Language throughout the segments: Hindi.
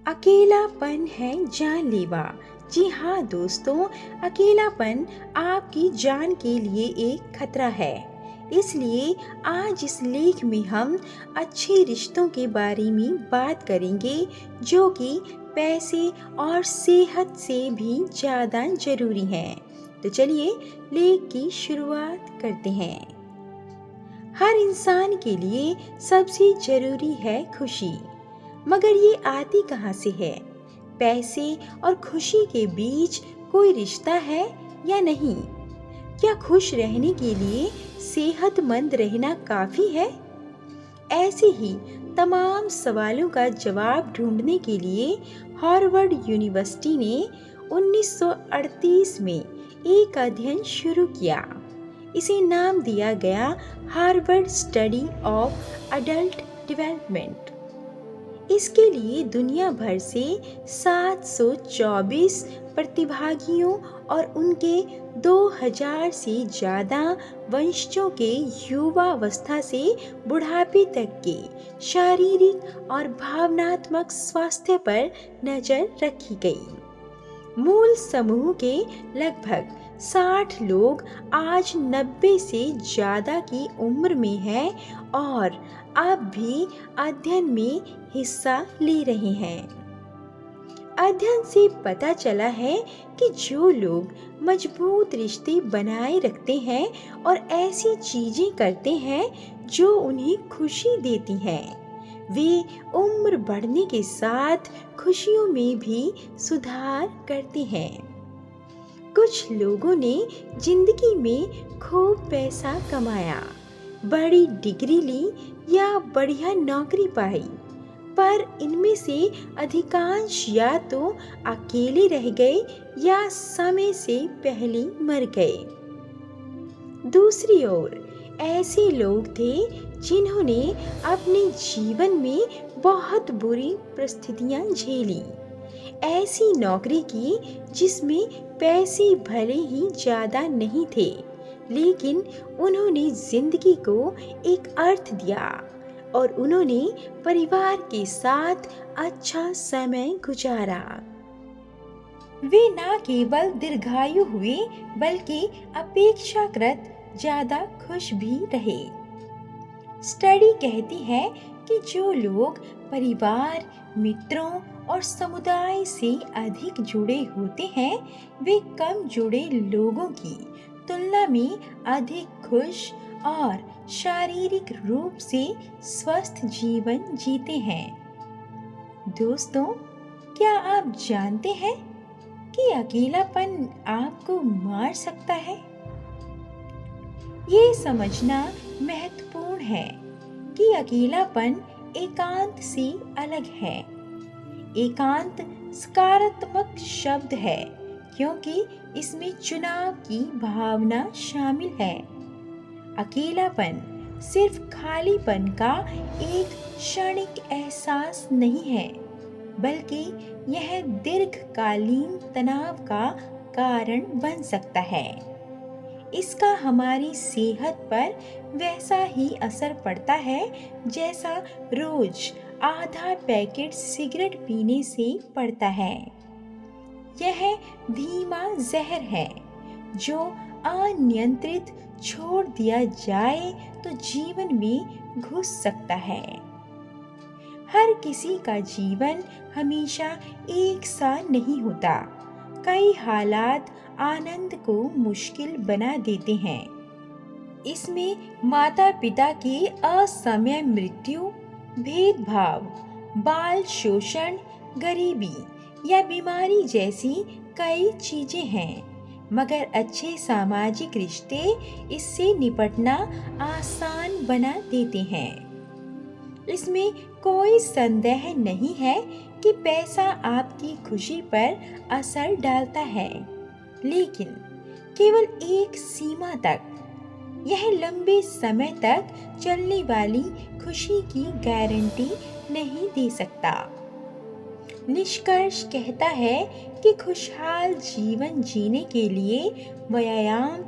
अकेलापन है जानलेवा। जी हाँ दोस्तों, अकेलापन आपकी जान के लिए एक खतरा है। इसलिए आज इस लेख में हम अच्छे रिश्तों के बारे में बात करेंगे, जो कि पैसे और सेहत से भी ज़्यादा ज़रूरी हैं। तो चलिए लेख की शुरुआत करते हैं। हर इंसान के लिए सबसे ज़रूरी है खुशी, मगर ये आती कहाँ से है? पैसे और खुशी के बीच कोई रिश्ता है या नहीं? क्या खुश रहने के लिए सेहतमंद रहना काफी है? ऐसे ही तमाम सवालों का जवाब ढूंढने के लिए हार्वर्ड यूनिवर्सिटी ने 1938 में एक अध्ययन शुरू किया। इसे नाम दिया गया Harvard study of adult development. इसके लिए दुनिया भर से 724 प्रतिभागियों और उनके 2000 से ज़्यादा वंशजों के युवावस्था से बुढ़ापे तक के शारीरिक और भावनात्मक स्वास्थ्य पर नज़र रखी गई। मूल समूह के लगभग 60 लोग आज 90 से ज़्यादा की उम्र में हैं और अब भी अध्ययन में हिस्सा ले रहे हैं। अध्ययन से पता चला है कि जो लोग मजबूत रिश्ते बनाए रखते हैं और ऐसी चीजें करते हैं जो उन्हें खुशी देती हैं, वे उम्र बढ़ने के साथ खुशियों में भी सुधार करते हैं। कुछ लोगों ने जिंदगी में खूब पैसा कमाया, बड़ी डिग्री ली या बढ़िया नौकरी पाई, पर इनमें से अधिकांश या तो अकेले रह गए या समय से पहले मर गए। दूसरी ओर ऐसे लोग थे जिन्होंने अपने जीवन में बहुत बुरी परिस्थितियां झेली, ऐसी नौकरी की जिसमें पैसे भले ही ज़्यादा नहीं थे, लेकिन उन्होंने जिंदगी को एक अर्थ दिया और उन्होंने परिवार के साथ अच्छा समय गुजारा। वे न केवल दीर्घायु हुए बल्कि अपेक्षाकृत ज़्यादा खुश भी रहे। स्टडी कहती है कि जो लोग परिवार, मित्रों और समुदाय से अधिक जुड़े होते हैं, वे कम जुड़े लोगों की तुलना में अधिक खुश और शारीरिक रूप से स्वस्थ जीवन जीते हैं। दोस्तों, क्या आप जानते हैं कि अकेलापन आपको मार सकता है? ये समझना महत्वपूर्ण है कि अकेलापन एकांत से अलग है। एकांत सकारात्मक शब्द है क्योंकि इसमें चुनाव की भावना शामिल है। अकेलापन सिर्फ खालीपन का एक क्षणिक एहसास नहीं है, बल्कि यह दीर्घकालीन तनाव का कारण बन सकता है। इसका हमारी सेहत पर वैसा ही असर पड़ता है जैसा रोज आधा पैकेट सिगरेट पीने से पड़ता है। यह धीमा जहर है जो अनियंत्रित छोड़ दिया जाए तो जीवन में घुस सकता है। हर किसी का जीवन हमेशा एक सा नहीं होता। कई हालात आनंद को मुश्किल बना देते हैं। इसमें माता पिता की असमय मृत्यु, भेदभाव, बाल शोषण, गरीबी या बीमारी जैसी कई चीजें हैं, मगर अच्छे सामाजिक रिश्ते इससे निपटना आसान बना देते हैं। इसमें कोई संदेह नहीं है कि पैसा आपकी खुशी पर असर डालता है, लेकिन केवल एक सीमा तक। यह लंबे समय तक चलने वाली खुशी की गारंटी नहीं दे सकता। निष्कर्ष कहता है कि खुशहाल जीवन जीने के लिए व्यायाम,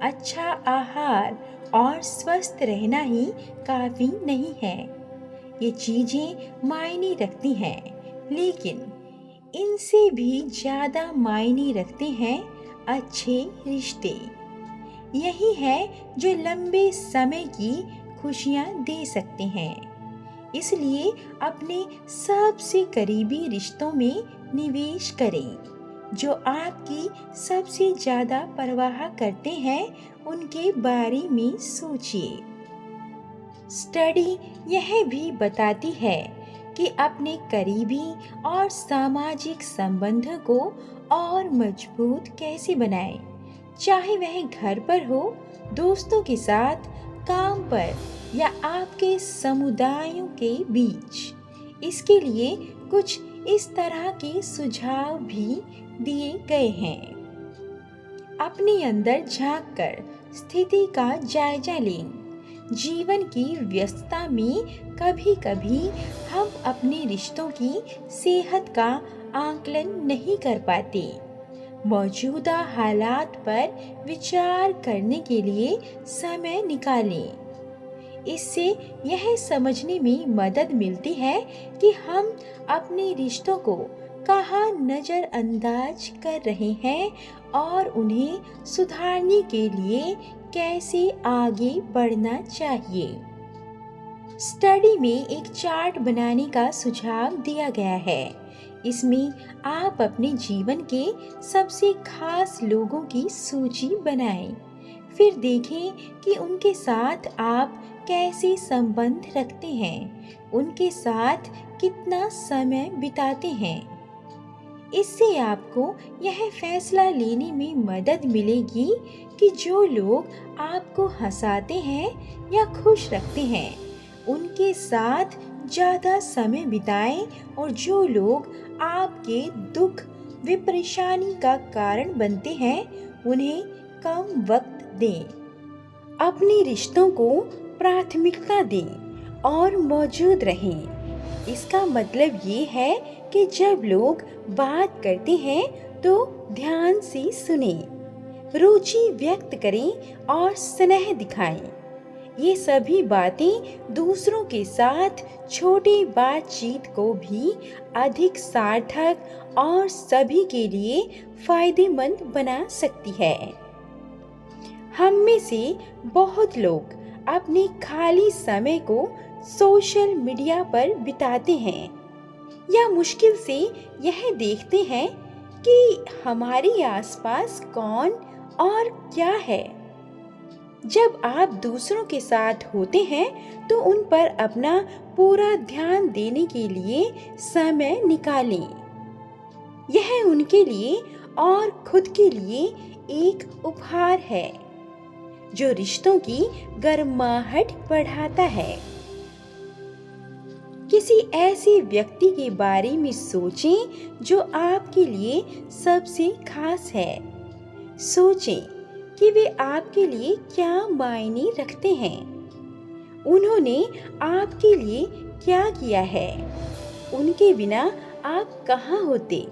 अच्छा आहार और स्वस्थ रहना ही काफी नहीं है। ये चीजें मायने रखती हैं, लेकिन इनसे भी ज़्यादा मायने रखते हैं अच्छे रिश्ते। यही है जो लंबे समय की खुशियाँ दे सकते हैं। इसलिए अपने सबसे करीबी रिश्तों में निवेश करें। जो आपकी सबसे ज़्यादा परवाह करते हैं उनके बारे में सोचिए। स्टडी यह भी बताती है कि अपने करीबी और सामाजिक संबंध को और मजबूत कैसे बनाएं, चाहे वह घर पर हो, दोस्तों के साथ, काम पर या आपके समुदायों के बीच। इसके लिए कुछ इस तरह के सुझाव भी दिए गए हैं। अपने अंदर झांककर स्थिति का जायजा लें। जीवन की व्यस्तता में कभी-कभी हम अपने रिश्तों की सेहत का आकलन नहीं कर पाते। मौजूदा हालात पर विचार करने के लिए समय निकालें। इससे यह समझने में मदद मिलती है कि हम अपने रिश्तों को कहाँ नज़रअंदाज कर रहे हैं और उन्हें सुधारने के लिए कैसे आगे बढ़ना चाहिए। स्टडी में एक चार्ट बनाने का सुझाव दिया गया है। इसमें आप अपने जीवन के सबसे खास लोगों की सूची बनाएं। फिर देखें कि उनके साथ आप कैसे संबंध रखते हैं, उनके साथ कितना समय बिताते हैं। इससे आपको यह फैसला लेने में मदद मिलेगी कि जो लोग आपको हंसाते हैं या खुश रखते हैं, उनके साथ ज़्यादा समय बिताएं और जो लोग आपके दुख व परेशानी का कारण बनते हैं, उन्हें कम वक्त दें। अपने रिश्तों को प्राथमिकता दें और मौजूद रहें। इसका मतलब ये है कि जब लोग बात करते हैं तो ध्यान से सुनें, रुचि व्यक्त करें और स्नेह दिखाएं। ये सभी बातें दूसरों के साथ छोटी बातचीत को भी अधिक सार्थक और सभी के लिए फायदेमंद बना सकती है। हम में से बहुत लोग अपने खाली समय को सोशल मीडिया पर बिताते हैं या मुश्किल से यह देखते हैं कि हमारे आसपास कौन और क्या है। जब आप दूसरों के साथ होते हैं तो उन पर अपना पूरा ध्यान देने के लिए समय निकालें। यह उनके लिए और खुद के लिए एक उपहार है जो रिश्तों की गर्माहट बढ़ाता है। किसी ऐसे व्यक्ति के बारे में सोचें जो आपके लिए सबसे खास है। सोचें कि वे आपके लिए क्या मायने रखते हैं। उन्होंने आपके लिए क्या किया है। उनके बिना आप कहाँ होते,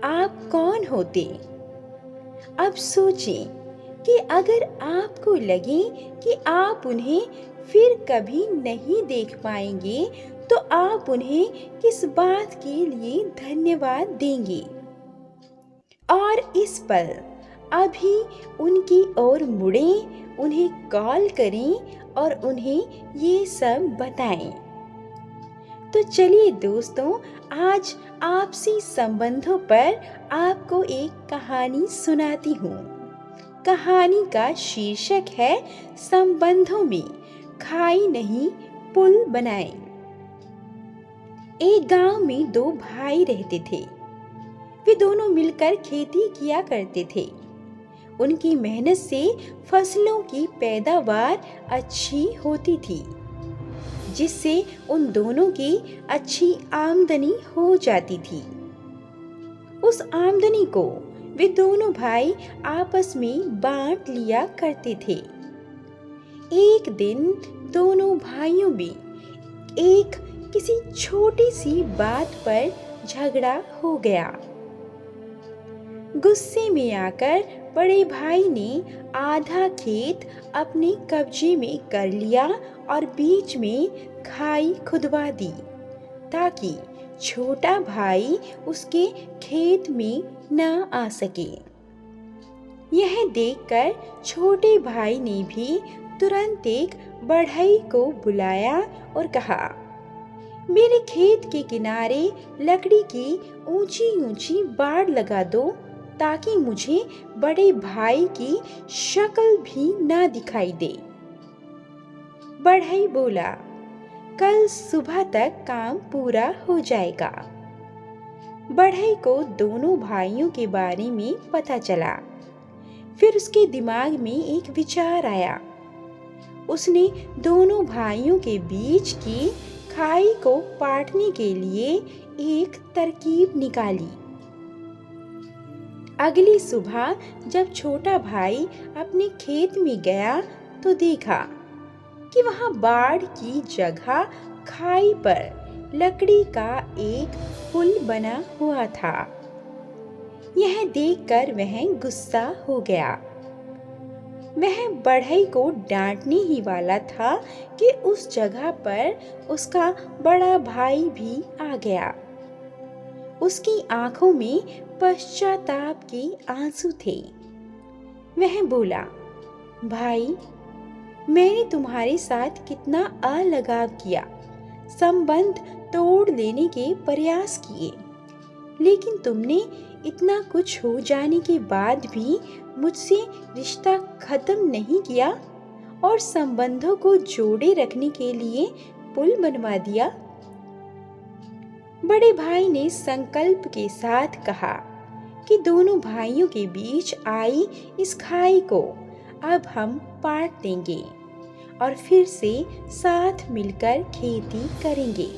आप कौन होते। अब सोचें कि अगर आपको लगे कि आप उन्हें फिर कभी नहीं देख पाएंगे तो आप उन्हें किस बात के लिए धन्यवाद देंगे। और इस पल अभी उनकी ओर मुड़ें, उन्हें कॉल करें और उन्हें ये सब बताएं। तो चलिए दोस्तों, आज आपसी संबंधों पर आपको एक कहानी सुनाती हूँ। कहानी का शीर्षक है संबंधों में खाई नहीं पुल बनाएं। एक गांव में दो भाई रहते थे। वे दोनों मिलकर खेती किया करते थे। उनकी मेहनत से फसलों की पैदावार अच्छी होती थी, जिससे उन दोनों की अच्छी आमदनी हो जाती थी। उस आमदनी को वे दोनों भाई आपस में बांट लिया करते थे। एक दिन दोनों भाइयों में एक किसी छोटी सी बात पर झगड़ा हो गया। गुस्से में आकर बड़े भाई ने आधा खेत अपने कब्जे में कर लिया और बीच में खाई खुदवा दी, ताकि छोटा भाई उसके खेत में न आ सके। यह देखकर छोटे भाई ने भी तुरंत एक बढ़ई को बुलाया और कहा, मेरे खेत के किनारे लकड़ी की ऊंची ऊंची बाड़ लगा दो ताकि मुझे बड़े भाई की शक्ल भी ना दिखाई दे। बढ़ई बोला, कल सुबह तक काम पूरा हो जाएगा। बढ़ई को दोनों भाइयों के बारे में पता चला। फिर उसके दिमाग में एक विचार आया। उसने दोनों भाइयों के बीच की खाई को पाटने के लिए एक तरकीब निकाली। अगली सुबह जब छोटा भाई अपने खेत में गया तो देखा कि वहां बाड़ की जगह खाई पर लकड़ी का एक पुल बना हुआ था। यह देखकर वह गुस्सा हो गया। वह बढ़ई को डांटने ही वाला था कि उस जगह पर उसका बड़ा भाई भी आ गया। उसकी आंखों में पश्चाताप के आंसू थे। वह बोला, भाई, मैंने तुम्हारे साथ कितना अलगाव किया, संबंध तोड़ लेने के प्रयास किए, लेकिन तुमने इतना कुछ हो जाने के बाद भी मुझसे रिश्ता खत्म नहीं किया और संबंधों को जोड़े रखने के लिए पुल बनवा दिया। बड़े भाई ने संकल्प के साथ कहा कि दोनों भाइयों के बीच आई इस खाई को अब हम पाट देंगे और फिर से साथ मिलकर खेती करेंगे।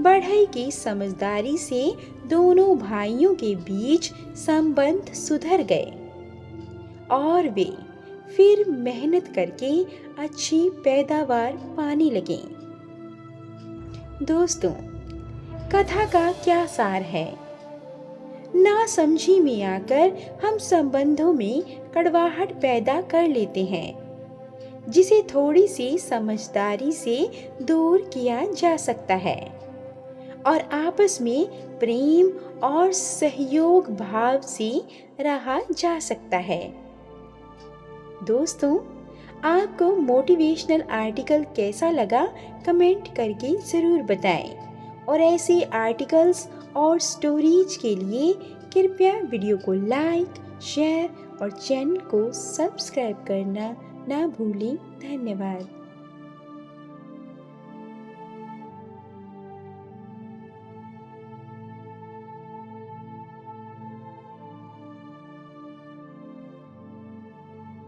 बढ़ई की समझदारी से दोनों भाइयों के बीच संबंध सुधर गए और वे फिर मेहनत करके अच्छी पैदावार पाने लगे। दोस्तों, कथा का क्या सार है? नासमझी में आकर हम संबंधों में कड़वाहट पैदा कर लेते हैं, जिसे थोड़ी सी समझदारी से दूर किया जा सकता है और आपस में प्रेम और सहयोग भाव से रहा जा सकता है। दोस्तों, आपको मोटिवेशनल आर्टिकल कैसा लगा कमेंट करके ज़रूर बताएं और ऐसे आर्टिकल्स और स्टोरीज के लिए कृपया वीडियो को लाइक, शेयर और चैनल को सब्सक्राइब करना ना भूलें। धन्यवाद।